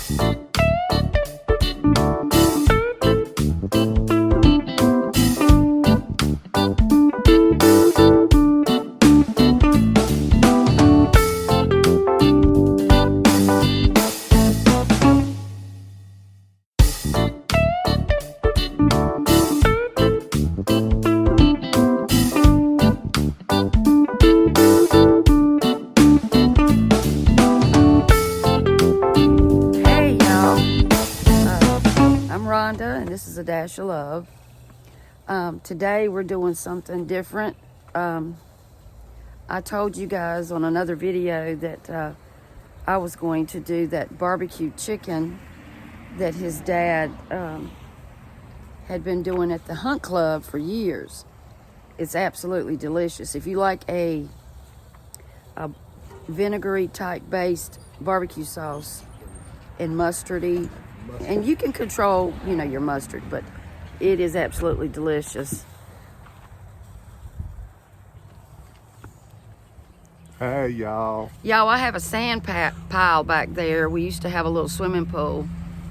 And this is a dash of love. Today we're doing something different. I told you guys on another video that I was going to do that barbecue chicken that his dad had been doing at the Hunt Club for years. It's absolutely delicious. If you like a vinegary type based barbecue sauce and mustardy, and you can control, your mustard, but it is absolutely delicious. Hey, y'all. Y'all, I have a sand pile back there. We used to have a little swimming pool.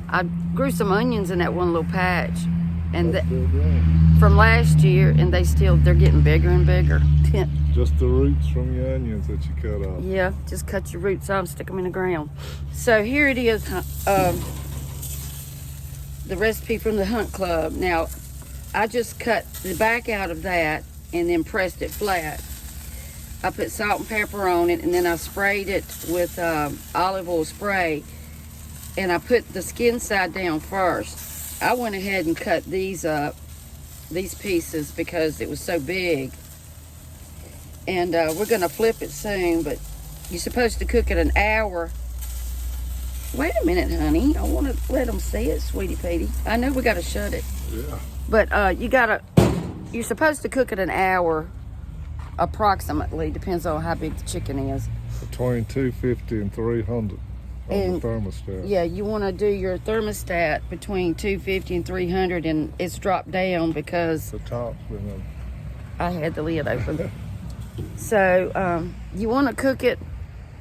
I grew some onions in that one little patch, and from last year, and they're getting bigger and bigger. Just the roots from your onions that you cut off. Yeah, just cut your roots off and stick them in the ground. So here it is, the recipe from the Hunt Club. Now, I just cut the back out of that and then pressed it flat. I put salt and pepper on it, and then I sprayed it with olive oil spray, and I put the skin side down first. I went ahead and cut these up, these pieces, because it was so big. And we're gonna flip it soon, but you're supposed to cook it an hour. Wait a minute, honey. I want to let them see it, sweetie Petey. I know we got to shut it. Yeah. But you're supposed to cook it an hour, approximately. Depends on how big the chicken is. Between 250 and 300 on the thermostat. Yeah, you want to do your thermostat between 250 and 300, and it's dropped down because the top's been up. I had the lid open. So you want to cook it,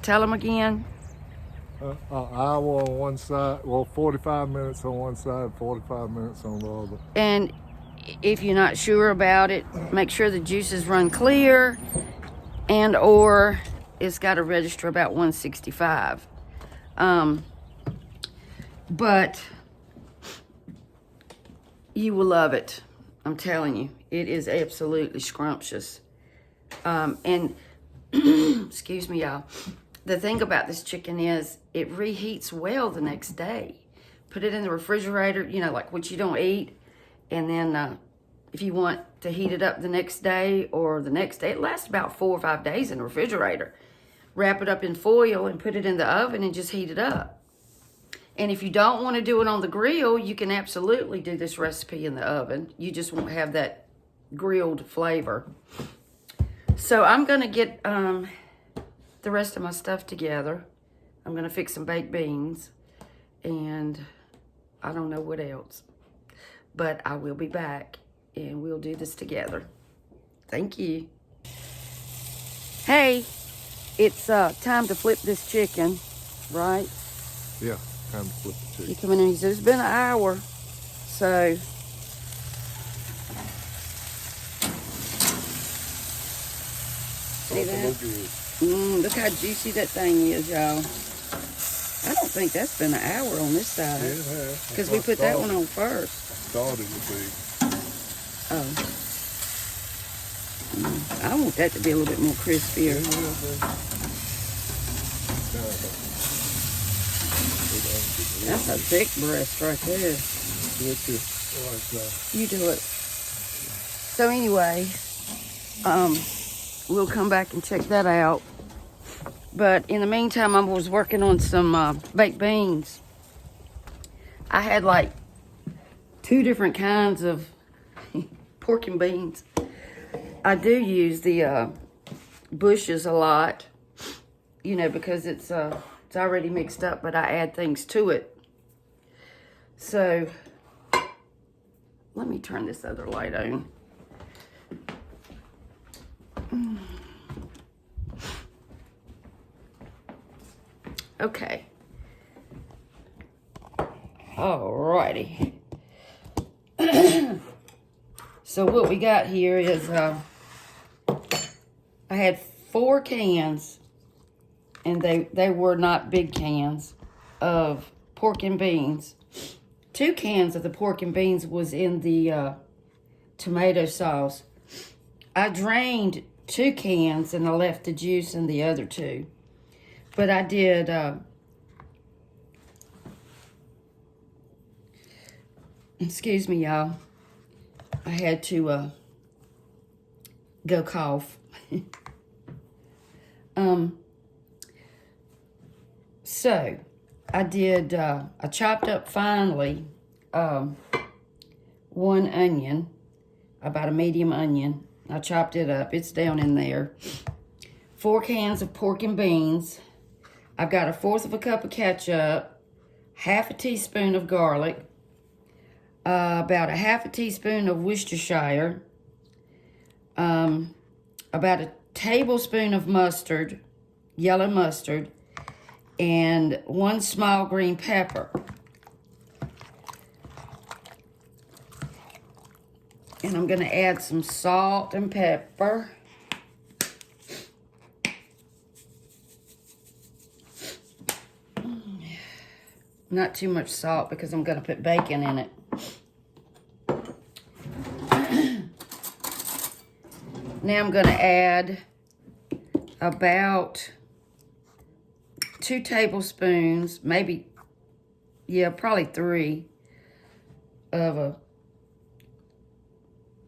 tell them again. An hour on one side, 45 minutes on one side, 45 minutes on the other. And if you're not sure about it, make sure the juices run clear, and or it's got to register about 165. But you will love it. I'm telling you, it is absolutely scrumptious. And excuse me, y'all. The thing about this chicken is it reheats well the next day. Put it in the refrigerator, like what you don't eat. And then if you want to heat it up the next day or the next day, it lasts about 4 or 5 days in the refrigerator. Wrap it up in foil and put it in the oven and just heat it up. And if you don't want to do it on the grill, you can absolutely do this recipe in the oven. You just won't have that grilled flavor. So I'm going to get the rest of my stuff together. I'm going to fix some baked beans, and I don't know what else. But I will be back, and we'll do this together. Thank you. Hey, it's time to flip this chicken, right? Yeah, time to flip the chicken. You come in and he says, it's been an hour. So see that? Look how juicy that thing is, y'all. I don't think that's been an hour on this side. Yeah, it has. Because we put that one on first. Thought it would be. Oh. I want that to be a little bit more crispier. That's a thick breast right there. You do it. So anyway, we'll come back and check that out. But in the meantime, I was working on some baked beans. I had like 2 different kinds of pork and beans. I do use the bushes a lot, because it's already mixed up, but I add things to it. So let me turn this other light on. Okay. Alrighty. So what we got here is, I had 4 cans, and they were not big cans, of pork and beans. 2 cans of the pork and beans was in the tomato sauce. I drained 2 cans and I left the juice in the other 2. But I did, excuse me, y'all. I had to go cough. So I did, I chopped up finely 1 onion, about a medium onion. I chopped it up. It's down in there. 4 cans of pork and beans. I've got 1/4 cup of ketchup, 1/2 teaspoon of garlic, about 1/2 teaspoon of Worcestershire, about a tablespoon of mustard, yellow mustard, and 1 small green pepper. And I'm going to add some salt and pepper. Not too much salt because I'm going to put bacon in it. Now I'm going to add about 2 tablespoons, maybe, yeah, probably 3 of a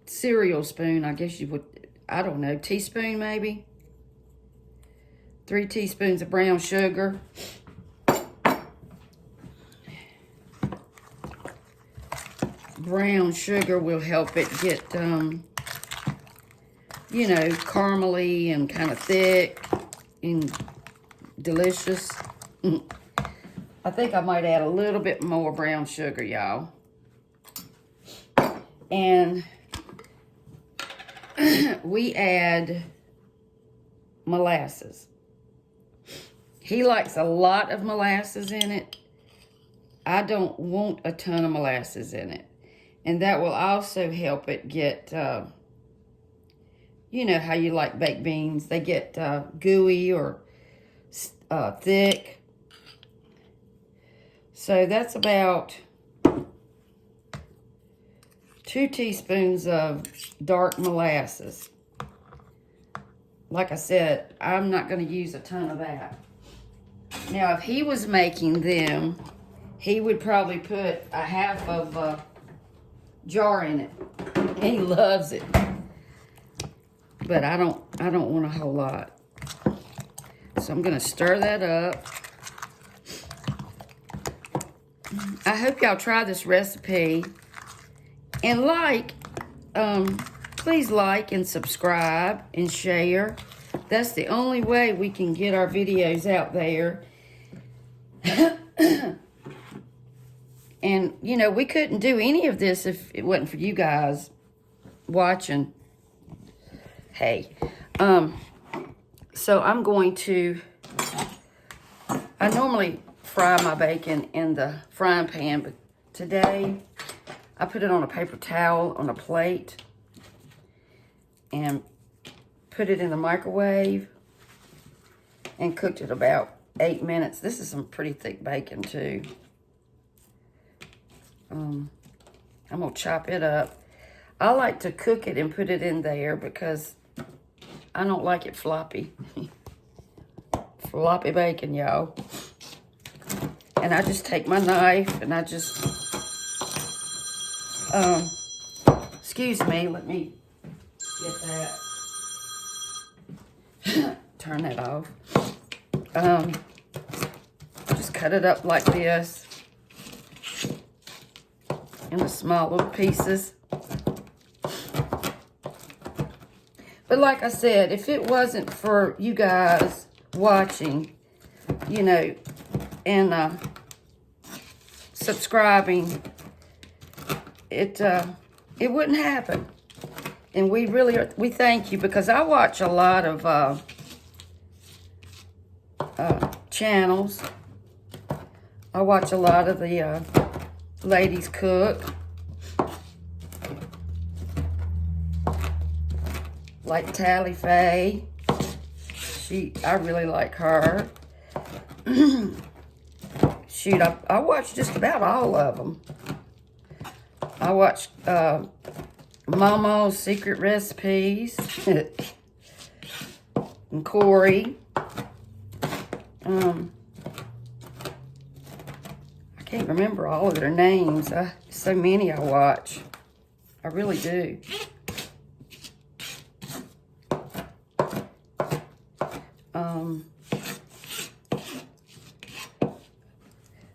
cereal spoon, I guess you would, I don't know, teaspoon maybe. 3 teaspoons of brown sugar. Brown sugar will help it get, you know, caramely and kind of thick and delicious. I think I might add a little bit more brown sugar, y'all. And we add molasses. He likes a lot of molasses in it. I don't want a ton of molasses in it. And that will also help it get, you know how you like baked beans. They get gooey or thick. So that's about 2 teaspoons of dark molasses. Like I said, I'm not going to use a ton of that. Now, if he was making them, he would probably put 1/2 of a jar in it. He loves it. But I don't want a whole lot. So I'm going to stir that up. I hope y'all try this recipe. And please like and subscribe and share. That's the only way we can get our videos out there. And, you know, we couldn't do any of this if it wasn't for you guys watching. Hey. So I'm going to, I normally fry my bacon in the frying pan, but today I put it on a paper towel on a plate and put it in the microwave and cooked it about 8 minutes. This is some pretty thick bacon too. I'm going to chop it up. I like to cook it and put it in there because I don't like it floppy. Floppy bacon, y'all. And I just take my knife and I just, excuse me, let me get that. Turn that off. Just cut it up like this. In small little pieces. But like I said, if it wasn't for you guys watching, you know, and subscribing, it wouldn't happen. And we thank you, because I watch a lot of channels. I watch a lot of the ladies cook. Like Tally Faye. I really like her. Shoot, I watched just about all of them. I watched Momo's Secret Recipes. And Corey. I can't remember all of their names. So many I watch. I really do.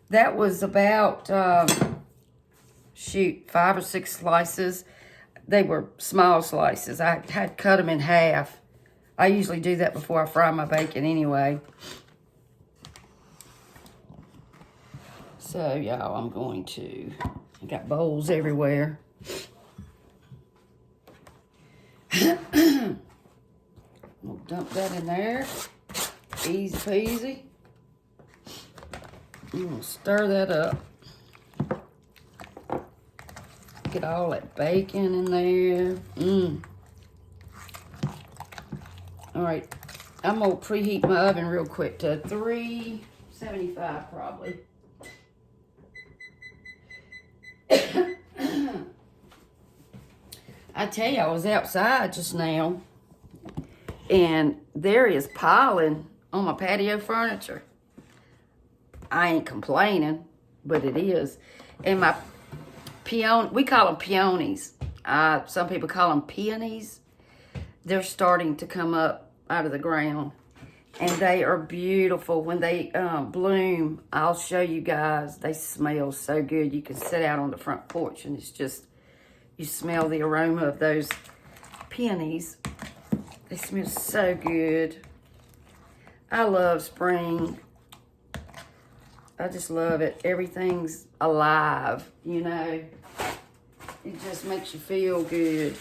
That was about, shoot, 5 or 6 slices. They were small slices. I had cut them in half. I usually do that before I fry my bacon anyway. So, y'all, I'm going to, I got bowls everywhere. I'm gonna dump that in there. Easy peasy. I'm gonna stir that up. Get all that bacon in there. All right, I'm gonna preheat my oven real quick to 375 probably. I tell you, I was outside just now, and there is piling on my patio furniture. I ain't complaining, but it is. And my we call them peonies. Some people call them peonies. They're starting to come up out of the ground, and they are beautiful. When they bloom, I'll show you guys. They smell so good. You can sit out on the front porch, and it's just, you smell the aroma of those peonies. They smell so good. I love spring. I just love it. Everything's alive, you know. It just makes you feel good.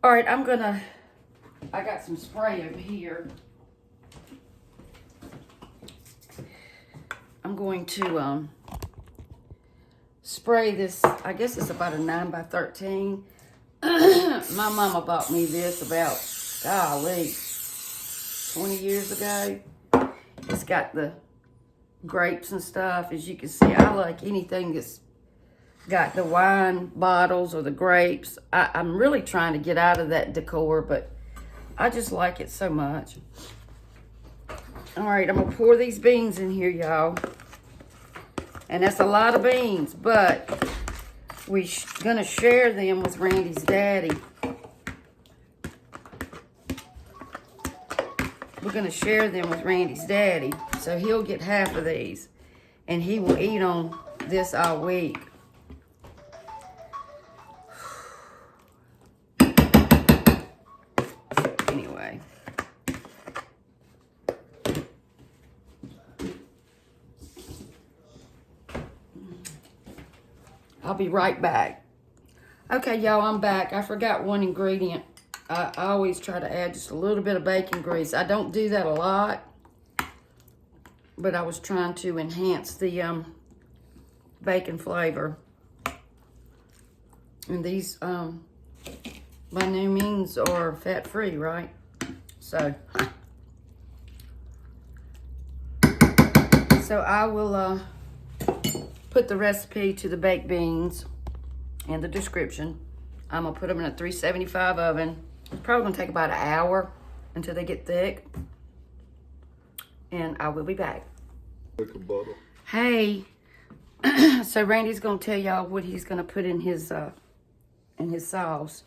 All right, I got some spray over here. I'm going to spray this. I guess it's about a 9 by 13. My mama bought me this about, golly, 20 years ago. It's got the grapes and stuff. As you can see, I like anything that's got the wine bottles or the grapes. I'm really trying to get out of that decor, but I just like it so much. All right, I'm gonna pour these beans in here, y'all. And that's a lot of beans, but we're gonna share them with Randy's daddy. We're gonna share them with Randy's daddy, so he'll get half of these, and he will eat on this all week. Anyway. I'll be right back. Okay, y'all, I'm back. I forgot one ingredient. I always try to add just a little bit of bacon grease. I don't do that a lot, but I was trying to enhance the bacon flavor. And these, by no means, are fat-free, right? So I will put the recipe to the baked beans in the description. I'm gonna put them in a 375 oven. It's probably gonna take about an hour until they get thick. And I will be back. Hey, so Randy's gonna tell y'all what he's gonna put in his sauce.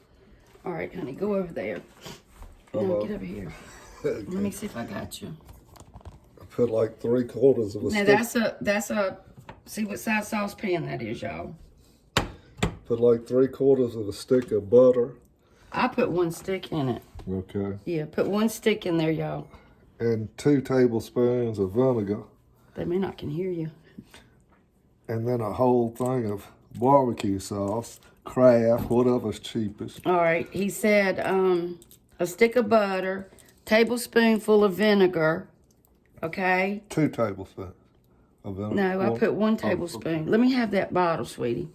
All right, honey, go over there. No, get over here. Okay. Let me see if I got you. I put like 3/4 of a stick. Now that's a, see what size saucepan that is, y'all. Put like 3/4 of a stick of butter. I put 1 stick in it. Okay. Yeah, put 1 stick in there, y'all. And 2 tablespoons of vinegar. They may not can hear you. And then a whole thing of barbecue sauce, Kraft, whatever's cheapest. All right, he said a stick of butter, tablespoonful of vinegar, okay? 2 tablespoons. No, I put 1 tablespoon. Let me have that bottle, sweetie.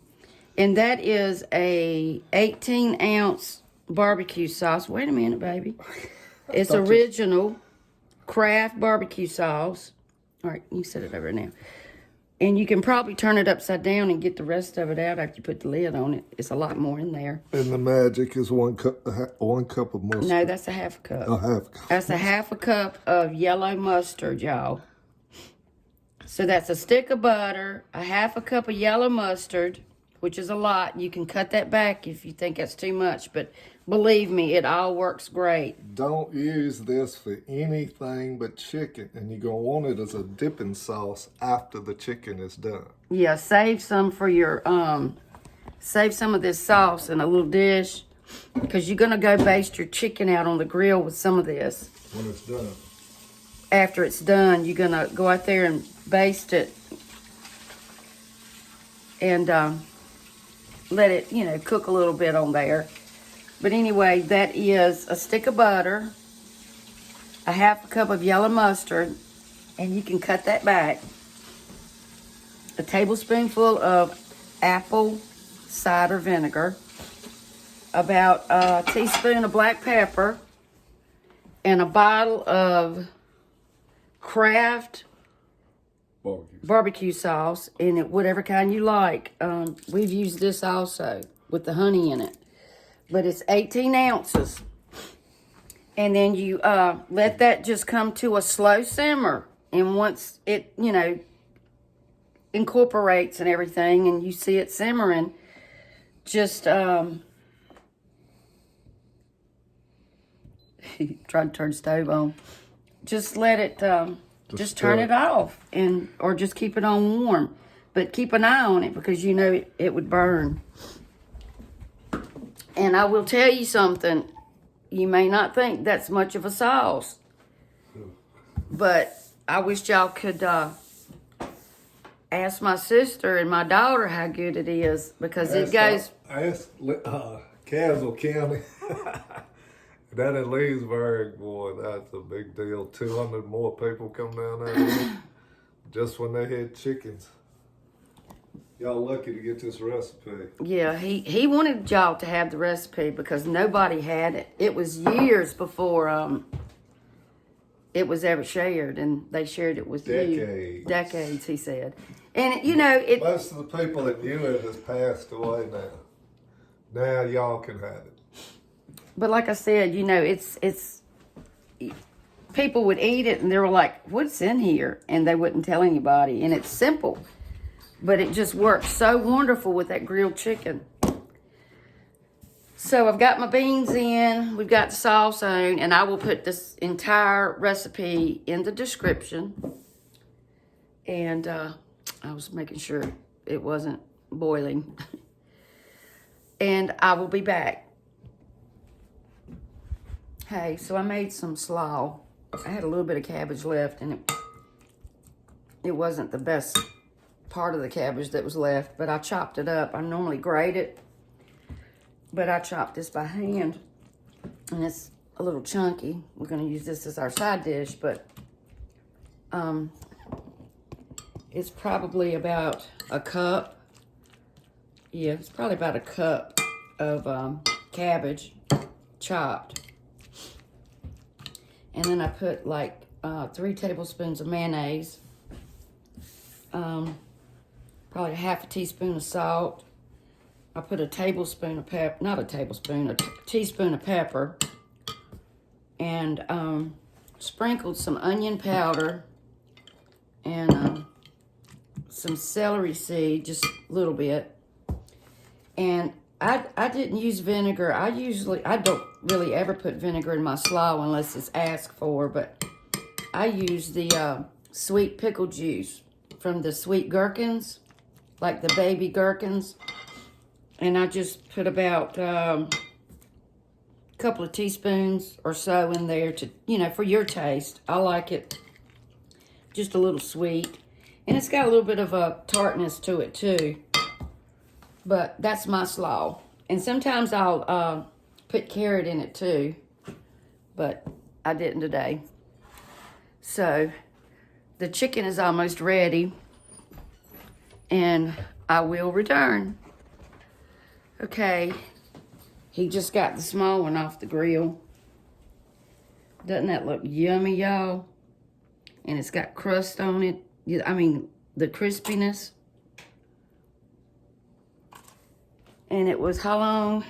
And that is a 18-ounce barbecue sauce. Wait a minute, baby. It's original Kraft barbecue sauce. All right, you set it over now. And you can probably turn it upside down and get the rest of it out after you put the lid on it. It's a lot more in there. And the magic is 1 cup of mustard. No, that's a half a cup. A half a cup. That's a half a cup of yellow mustard, y'all. So that's a stick of butter, a half a cup of yellow mustard, which is a lot. You can cut that back if you think that's too much, but believe me, it all works great. Don't use this for anything but chicken, and you're going to want it as a dipping sauce after the chicken is done. Yeah, save some for your, save some of this sauce in a little dish, because you're going to go baste your chicken out on the grill with some of this. When it's done. After it's done, you're going to go out there and baste it and let it, cook a little bit on there. But anyway, that is a stick of butter, a half a cup of yellow mustard, and you can cut that back, a tablespoonful of apple cider vinegar, about a teaspoon of black pepper, and a bottle of Kraft barbecue sauce, and whatever kind you like. We've used this also with the honey in it, but it's 18 ounces. And then you let that just come to a slow simmer, and once it incorporates and everything, and you see it simmering, just trying to turn the stove on. Just let it, just turn it off, or just keep it on warm. But keep an eye on it, because it would burn. And I will tell you something. You may not think that's much of a sauce, but I wish y'all could ask my sister and my daughter how good it is, because it goes. Ask Castle County. That in Leesburg, boy, that's a big deal. 200 more people come down there just when they had chickens. Y'all lucky to get this recipe. Yeah, he wanted y'all to have the recipe because nobody had it. It was years before it was ever shared, and they shared it with you. Decades, he said. And most of the people that knew it has passed away now. Now y'all can have it. But like I said, it's people would eat it and they were like, "What's in here?" And they wouldn't tell anybody. And it's simple, but it just works so wonderful with that grilled chicken. So I've got my beans in, we've got the sauce on, and I will put this entire recipe in the description. And I was making sure it wasn't boiling. And I will be back. Hey, so I made some slaw. I had a little bit of cabbage left, and it wasn't the best part of the cabbage that was left, but I chopped it up. I normally grate it, but I chopped this by hand, and it's a little chunky. We're going to use this as our side dish, but it's probably about a cup. Yeah, it's probably about a cup of cabbage chopped. And then I put like 3 tablespoons of mayonnaise, probably a half a teaspoon of salt. I put a tablespoon of pepper, not a tablespoon, a teaspoon of pepper, and sprinkled some onion powder and some celery seed, just a little bit. And I didn't use vinegar. I don't really ever put vinegar in my slaw unless it's asked for, but I use the sweet pickle juice from the sweet gherkins, like the baby gherkins. And I just put about a couple of teaspoons or so in there to, for your taste. I like it just a little sweet. And it's got a little bit of a tartness to it too. But that's my slaw. And sometimes I'll put carrot in it too. But I didn't today. So the chicken is almost ready. and I will return. Okay, he just got the small one off the grill. Doesn't that look yummy, y'all? And it's got crust on it. I mean, the crispiness. And it was how long?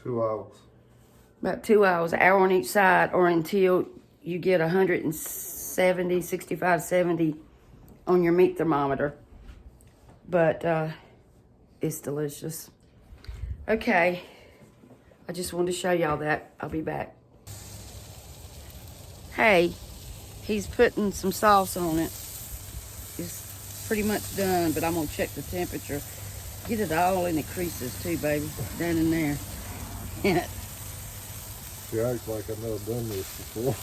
2 hours. About 2 hours, an hour on each side, or until you get 170, 65, 70 on your meat thermometer. But it's delicious. Okay, I just wanted to show y'all that. I'll be back. Hey, he's putting some sauce on it. It's pretty much done, but I'm gonna check the temperature. Get it all in the creases too, baby. Down in there. She acts like I've never done this before.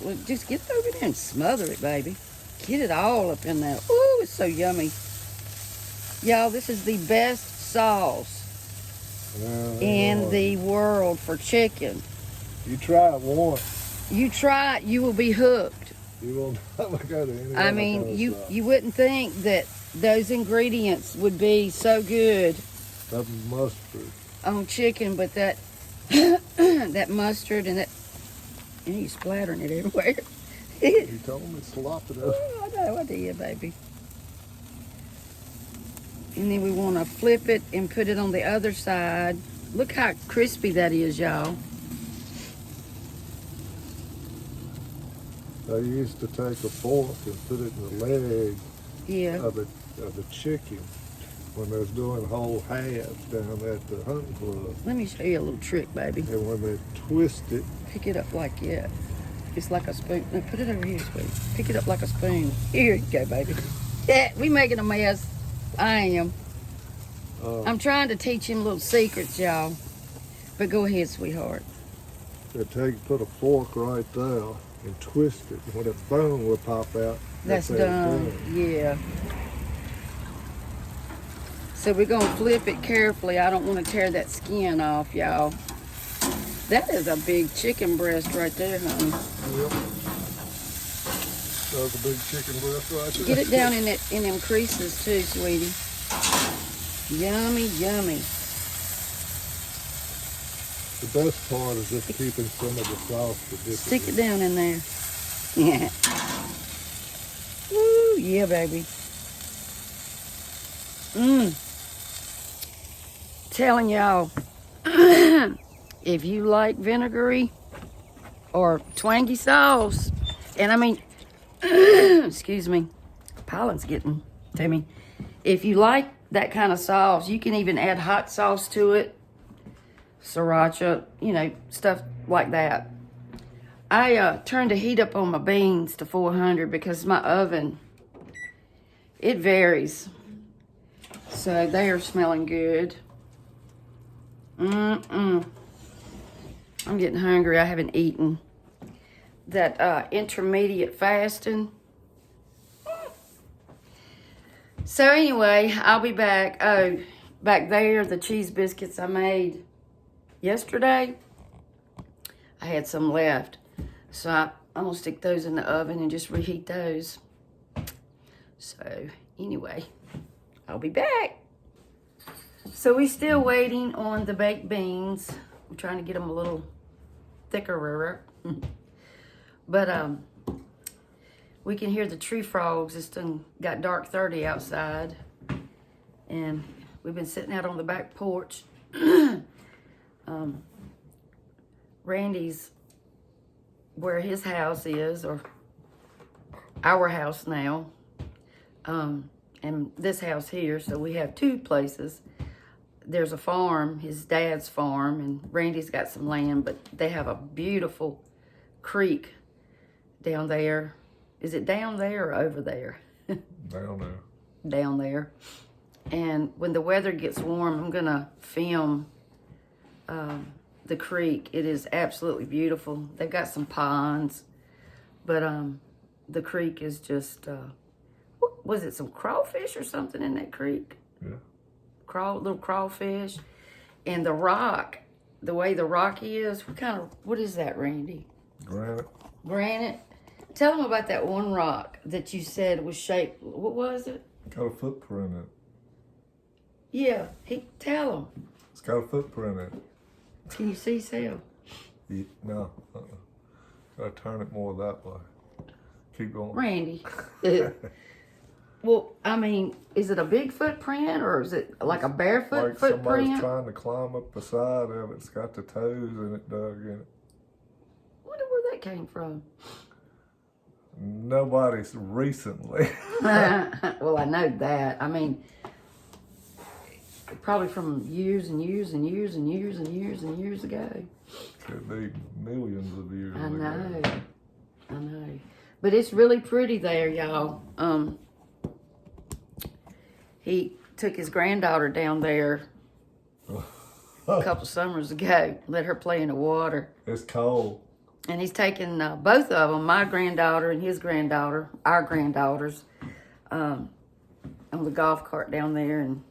Well, just get over there and smother it, baby. Get it all up in there. Ooh, it's so yummy. Y'all, this is the best sauce in the world for chicken. You try it once. You try it, you will be hooked. You will never go to any I mean, you wouldn't think that those ingredients would be so good That mustard. on chicken, but that that mustard and that, and you splattering it everywhere. You told me slop it up. Oh, I know I did, baby. And then we want to flip it and put it on the other side. Look how crispy that is, y'all. I used to take a fork and put it in the leg Yeah. of the chicken when they was doing whole halves down at the hunting club. Let me show you a little trick, baby. And when they twist it, Pick it up like that. It's like a spoon. No, put it over here, sweetie. Pick it up like a spoon. Here you go, baby. Yeah, we making a mess. I am. I'm trying to teach him little secrets, y'all. But go ahead, sweetheart. they put a fork right there and twist it. And when that bone will pop out, That's how it's done. Yeah. So we're going to flip it carefully. I don't want to tear that skin off, y'all. That is a big chicken breast right there, honey. Yep. That was a big chicken breast right there. Get it down in them creases too, sweetie. Yummy, yummy. The best part is just keeping some of the sauce to dip it Stick it in. down in there. Yeah. Woo, yeah, baby. Telling y'all, if you like vinegary or twangy sauce, and I mean, excuse me, pollen's getting to me. If you like that kind of sauce, you can even add hot sauce to it, sriracha, you know, stuff like that. I turned the heat up on my beans to 400 because my oven, it varies. So they are smelling good. I'm getting hungry. I haven't eaten. That intermediate fasting. So anyway, I'll be back. Oh, back there, the cheese biscuits I made yesterday, I had some left. So I'm going to stick those in the oven and just reheat those. So anyway, I'll be back. So we're still waiting on the baked beans. I'm trying to get them a little thicker. But we can hear the tree frogs. It's done got dark 30 outside. And we've been sitting out on the back porch. Randy's where his house is, or our house now. And this house here, so we have two places. There's a farm, his dad's farm, and Randy's got some land, but they have a beautiful creek down there. Is it down there or over there? Down there. Down there. And when the weather gets warm, I'm gonna film the creek. It is absolutely beautiful. They've got some ponds, but the creek is just, what was it, some crawfish or something in that creek? Yeah. Little crawfish. And the rock, the way the rock is, what is that, Randy? Granite. Granite? Tell them about that one rock that you said was shaped, what was it? Got a footprint in it. Yeah, tell him. It's got a footprint in it. Can you see, Sal? No. Gotta turn it more that way. Keep going. Randy. Well, I mean, is it a big footprint or is it like a barefoot like footprint? Somebody's trying to climb up the side of it. It's got the toes in it dug in it. Wonder where that came from. Nobody's recently. Well, I know that. I mean, probably from years and years and years and years and years and years ago. Could be millions of years I ago. know. I know. But it's really pretty there, y'all. He took his granddaughter down there a couple summers ago, let her play in the water. It's cold. And he's taken both of them, my granddaughter and his granddaughter, our granddaughters, on the golf cart down there and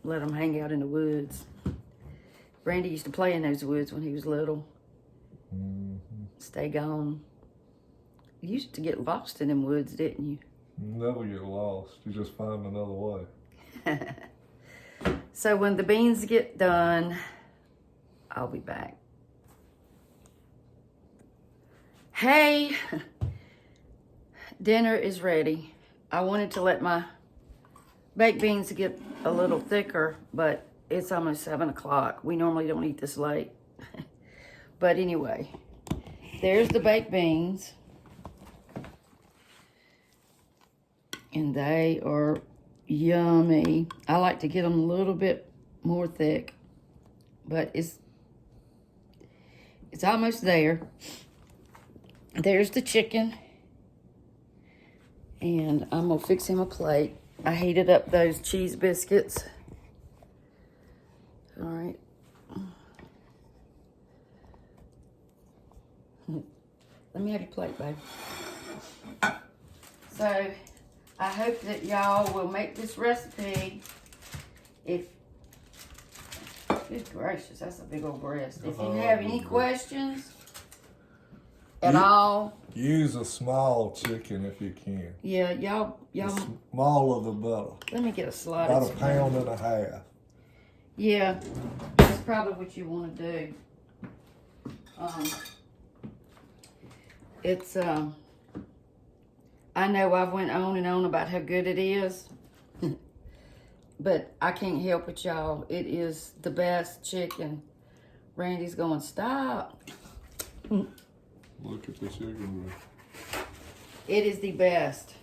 let them hang out in the woods. Randy used to play in those woods when he was little. Mm-hmm. Stay gone. You used to get lost in them woods, didn't you? Never get lost. You just find another way. So when the beans get done, I'll be back. Hey, dinner is ready. I wanted to let my baked beans get a little thicker, but it's almost 7 o'clock. We normally don't eat this late. But anyway, there's the baked beans. And they are yummy. I like to get them a little bit more thick, but it's almost there. There's the chicken, and I'm gonna fix him a plate. I heated up those cheese biscuits. All right. Let me have your plate, babe. So, I hope that y'all will make this recipe. Good gracious, that's a big old breast. If you have any questions at all. Use a small chicken if you can. Yeah, y'all. The smaller the better. Let me get a slotted About a spoon. pound and a half. Yeah, that's probably what you want to do. I know I've went on and on about how good it is, but I can't help it, y'all. It is the best chicken. Randy's going, stop. Look at the chicken breast. It is the best.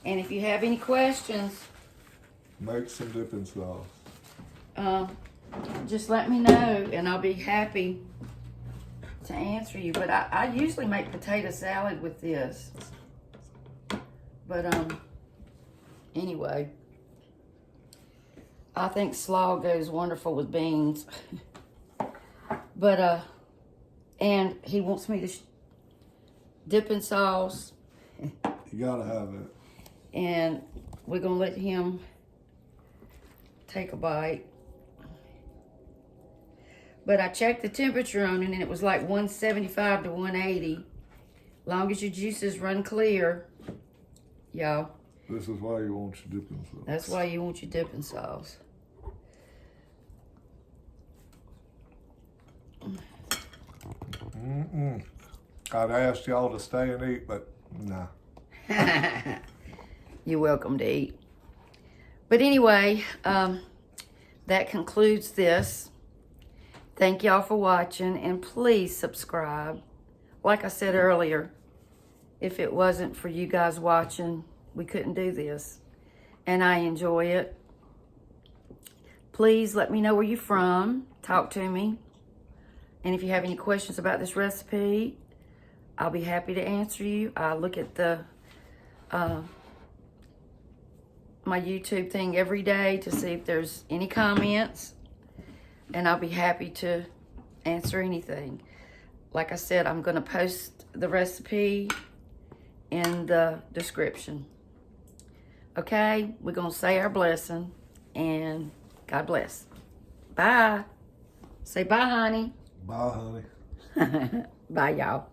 And if you have any questions, Make some dipping sauce. just let me know and I'll be happy to answer you. But I usually make potato salad with this. But anyway, I think slaw goes wonderful with beans. But and he wants me to dip in sauce. You gotta have it. And we're gonna let him take a bite. But I checked the temperature on it and it was like 175 to 180. Long as your juices run clear, y'all. This is why you want your dipping sauce. That's why you want your dipping sauce. I'd asked y'all to stay and eat, but nah. You're welcome to eat. But anyway, that concludes this. Thank y'all for watching, and please subscribe. Like I said earlier, if it wasn't for you guys watching, we couldn't do this. And I enjoy it. Please let me know where you're from. Talk to me. And if you have any questions about this recipe, I'll be happy to answer you. I look at my YouTube thing every day to see if there's any comments, and I'll be happy to answer anything. Like I said, I'm going to post the recipe in the description. Okay, we're going to say our blessing, and God bless. Bye. Say bye, honey. Bye, honey. Bye, y'all.